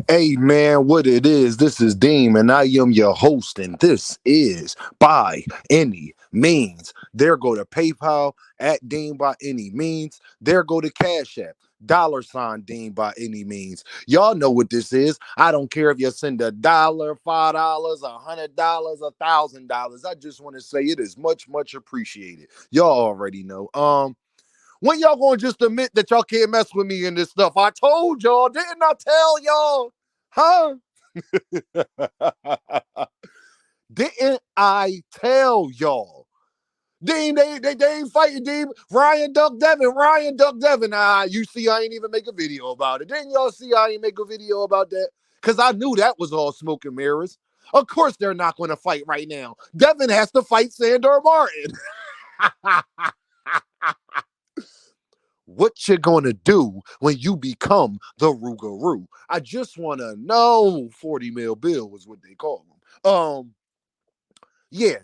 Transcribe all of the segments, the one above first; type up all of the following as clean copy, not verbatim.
Hey man, what it is, this is Deem, and I am your host, and this is By Any Means. There go to PayPal at Deem by Any Means. There go to Cash App. $ Deem by any means. Y'all know what this is. I don't care if you send $1, $5, $100, $1,000. I just want to say it is much, much appreciated. Y'all already know. When y'all gonna just admit that y'all can't mess with me in this stuff? I told y'all, didn't I tell y'all? Huh? Didn't I tell y'all? Dean, they ain't fighting Dean. Ryan Duck Devin. Ryan Duck Devin. You see, I ain't even make a video about it. Didn't y'all see I ain't make a video about that? Because I knew that was all smoke and mirrors. Of course they're not going to fight right now. Devin has to fight Sandor Martin. What you gonna do when you become the Rougarou? I just wanna know. 40 mil bill is what they call them. Yeah,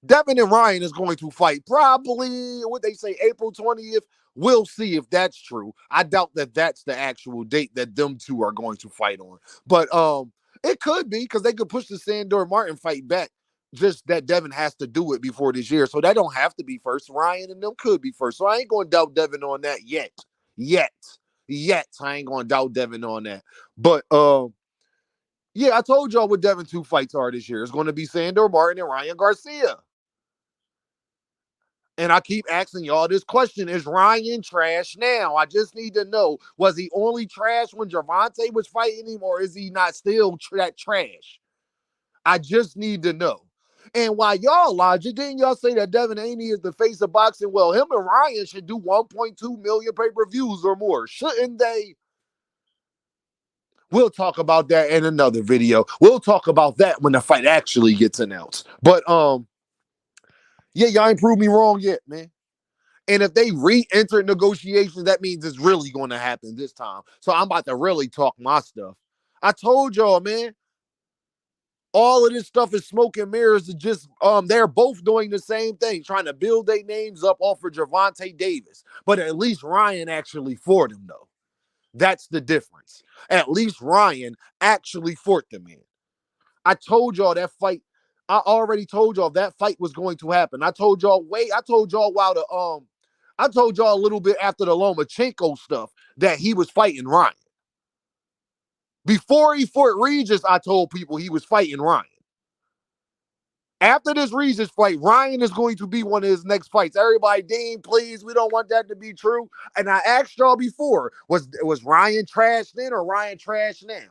Devin and Ryan is going to fight probably what they say April 20th. We'll see if that's true. I doubt that that's the actual date that them two are going to fight on. But it could be because they could push the Sandor Martin fight back. Just that Devin has to do it before this year. So that don't have to be first. Ryan and them could be first. So I ain't going to doubt Devin on that yet. Yet. Yet. I ain't going to doubt Devin on that. But yeah, I told y'all what Devin two fights are this year. It's going to be Sandor Martin and Ryan Garcia. And I keep asking y'all this question: is Ryan trash now? I just need to know: was he only trash when Gervonta was fighting him, or is he not still that trash? I just need to know. And while y'all logic, didn't y'all say that Devin Haney is the face of boxing? Well, him and Ryan should do 1.2 million pay-per-views or more, shouldn't they? We'll talk about that in another video. We'll talk about that when the fight actually gets announced. But yeah, y'all ain't proved me wrong yet, man. And if they re-enter negotiations, that means it's really going to happen this time. So I'm about to really talk my stuff. I told y'all, man, all of this stuff is smoke and mirrors. It's just they're both doing the same thing, trying to build their names up off of Gervonta Davis. But at least Ryan actually fought him, though. That's the difference. At least Ryan actually fought the man. I told y'all that fight. I already told y'all that fight was going to happen. I told y'all, wait, I told y'all while I told y'all a little bit after the Lomachenko stuff that he was fighting Ryan. Before he fought Regis, I told people he was fighting Ryan. After this Regis fight, Ryan is going to be one of his next fights. Everybody, Dean, please, we don't want that to be true. And I asked y'all before, was Ryan trash then or Ryan trash now?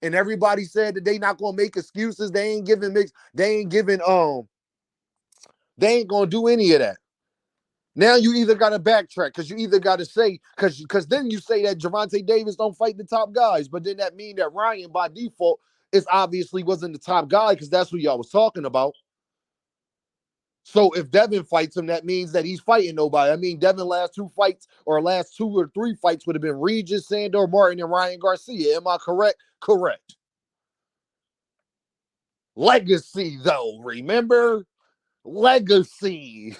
And everybody said that they not gonna make excuses. They ain't giving they ain't gonna do any of that. Now you either gotta backtrack because you either gotta say because then you say that Gervonta Davis don't fight the top guys, but then that mean that Ryan by default is obviously wasn't the top guy because that's who y'all was talking about. So if Devin fights him, that means that he's fighting nobody. I mean, Devin last two fights or last 2 or 3 fights would have been Regis, Sandor Martin, and Ryan Garcia. Am I correct? Correct. Legacy, though, remember? Legacy.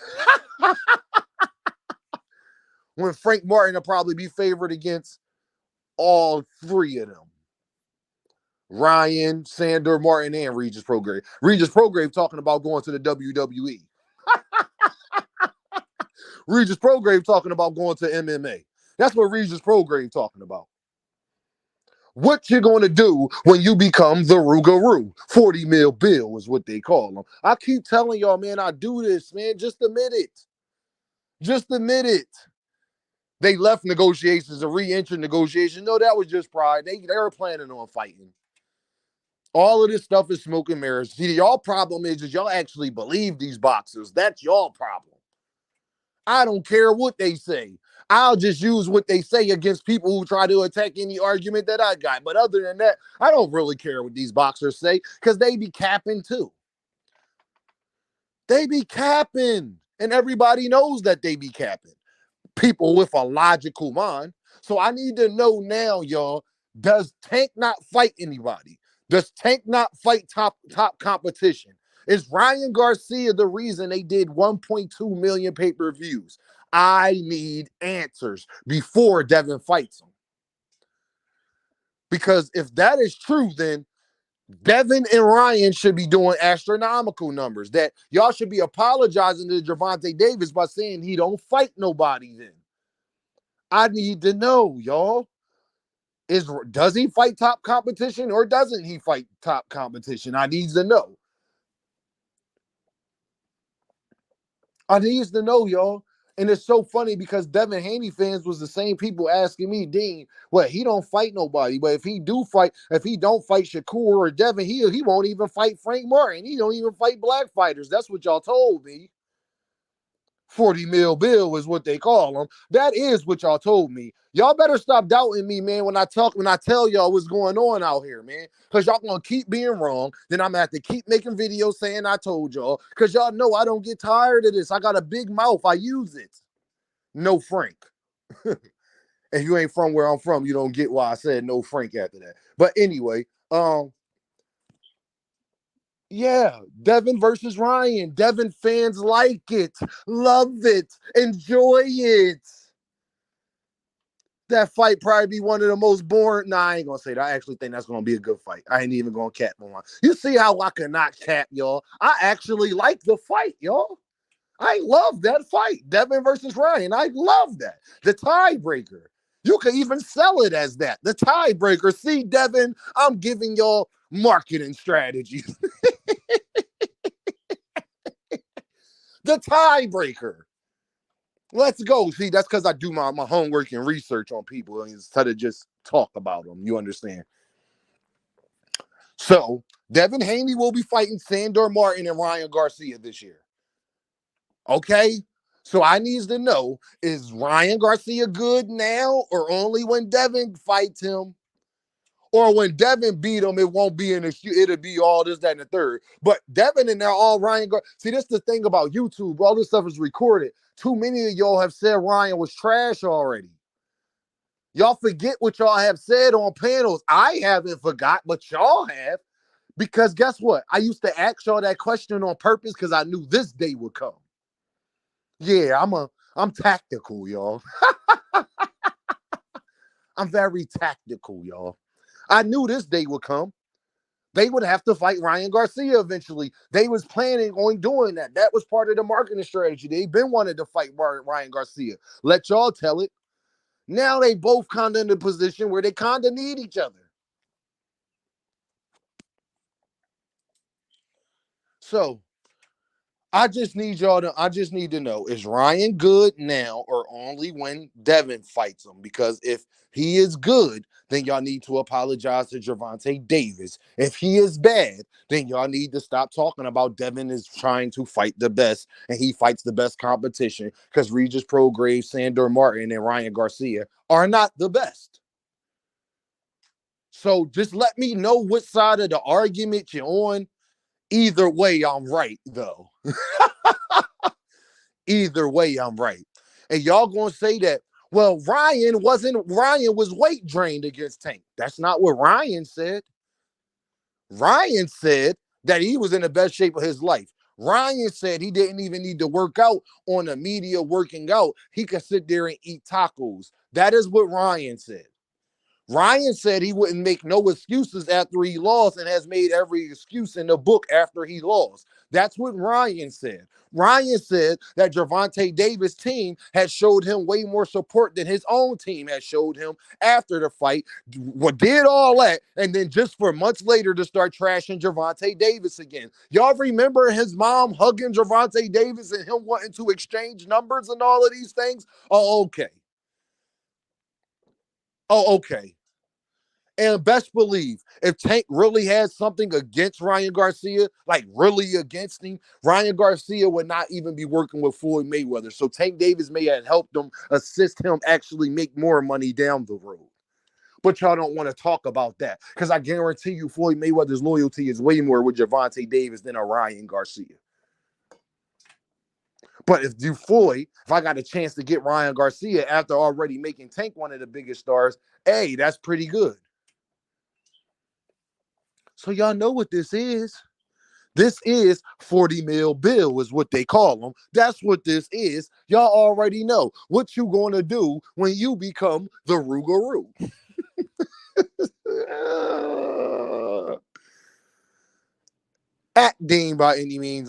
When Frank Martin will probably be favored against all 3 of them. Ryan, Sandor, Martin, and Regis Prograve. Regis Prograve talking about going to the WWE. Regis Prograve talking about going to MMA. That's what Regis Prograve talking about. What you gonna do when you become the Rougarou? 40 mil bill is what they call them. I keep telling y'all, man, I do this, man. Just admit it. Just admit it. They left negotiations and re-entered negotiations. No, that was just pride. They were planning on fighting. All of this stuff is smoke and mirrors. See, y'all problem is y'all actually believe these boxers. That's y'all problem. I don't care what they say. I'll just use what they say against people who try to attack any argument that I got. But other than that, I don't really care what these boxers say because they be capping too. They be capping. And everybody knows that they be capping. People with a logical mind. So I need to know now, y'all, does Tank not fight anybody? Does Tank not fight top competition? Is Ryan Garcia the reason they did 1.2 million pay-per-views? I need answers before Devin fights him. Because if that is true, then Devin and Ryan should be doing astronomical numbers. That y'all should be apologizing to Gervonta Davis by saying he don't fight nobody then. I need to know, y'all. Does he fight top competition or doesn't he fight top competition? I need to know. I need to know, y'all. And it's so funny because Devin Haney fans was the same people asking me, Dean, well, he don't fight nobody. But if he don't fight Shakur or Devin, he won't even fight Frank Martin. He don't even fight black fighters. That's what y'all told me. 40 mil bill is what they call them. That is what y'all told me. Y'all better stop doubting me, man, when I tell y'all what's going on out here, man. Because y'all gonna keep being wrong. Then I'm gonna have to keep making videos saying I told y'all. Because y'all know I don't get tired of this. I got a big mouth. I use it. No Frank. If you ain't from where I'm from, you don't get why I said no Frank after that. But anyway, yeah, Devin versus Ryan. Devin fans like it, love it, enjoy it. That fight probably be one of the most boring. Nah, I ain't gonna say that. I actually think that's gonna be a good fight. I ain't even gonna cap on one. You see how I cannot cap, y'all? I actually like the fight, y'all. I love that fight. Devin versus Ryan. I love that. The tiebreaker. You can even sell it as that. The tiebreaker. See, Devin, I'm giving y'all marketing strategies. The tiebreaker. Let's go. See, that's because I do my homework and research on people instead of just talk about them. You understand? So, Devin Haney will be fighting Sandor Martin and Ryan Garcia this year. Okay? So I need to know, is Ryan Garcia good now or only when Devin fights him? Or when Devin beat him, it won't be an excuse. It'll be all this, that, and the third. But Devin and now all Ryan. See, that's the thing about YouTube. All this stuff is recorded. Too many of y'all have said Ryan was trash already. Y'all forget what y'all have said on panels. I haven't forgot, but y'all have. Because guess what? I used to ask y'all that question on purpose because I knew this day would come. Yeah, I'm tactical, y'all. I'm very tactical, y'all. I knew this day would come. They would have to fight Ryan Garcia eventually. They was planning on doing that. That was part of the marketing strategy. They've been wanting to fight Ryan Garcia. Let y'all tell it. Now they both kind of in the position where they kind of need each other. So I just need to know, is Ryan good now or only when Devin fights him? Because if he is good, then y'all need to apologize to Gervonta Davis. If he is bad, then y'all need to stop talking about Devin is trying to fight the best and he fights the best competition because Regis Prograis, Sandor Martin, and Ryan Garcia are not the best. So just let me know what side of the argument you're on. Either way, I'm right, though. Either way, I'm right. And y'all gonna say that, well, Ryan was weight drained against Tank. That's not what Ryan said. Ryan said that he was in the best shape of his life. Ryan said he didn't even need to work out on the media working out. He could sit there and eat tacos. That is what Ryan said. Ryan said he wouldn't make no excuses after he lost and has made every excuse in the book after he lost. That's what Ryan said. Ryan said that Gervonta Davis' team had showed him way more support than his own team had showed him after the fight. What did all that, and then just for months later to start trashing Gervonta Davis again. Y'all remember his mom hugging Gervonta Davis and him wanting to exchange numbers and all of these things? Oh, okay. Oh, okay. And best believe, if Tank really had something against Ryan Garcia, like really against him, Ryan Garcia would not even be working with Floyd Mayweather. So Tank Davis may have helped him, assist him actually make more money down the road. But y'all don't want to talk about that because I guarantee you Floyd Mayweather's loyalty is way more with Gervonta Davis than a Ryan Garcia. But if I got a chance to get Ryan Garcia after already making Tank one of the biggest stars, hey, that's pretty good. So y'all know what this is. This is 40 mil bill is what they call them. That's what this is. Y'all already know what you going to do when you become the Rougarou. at Deem by any means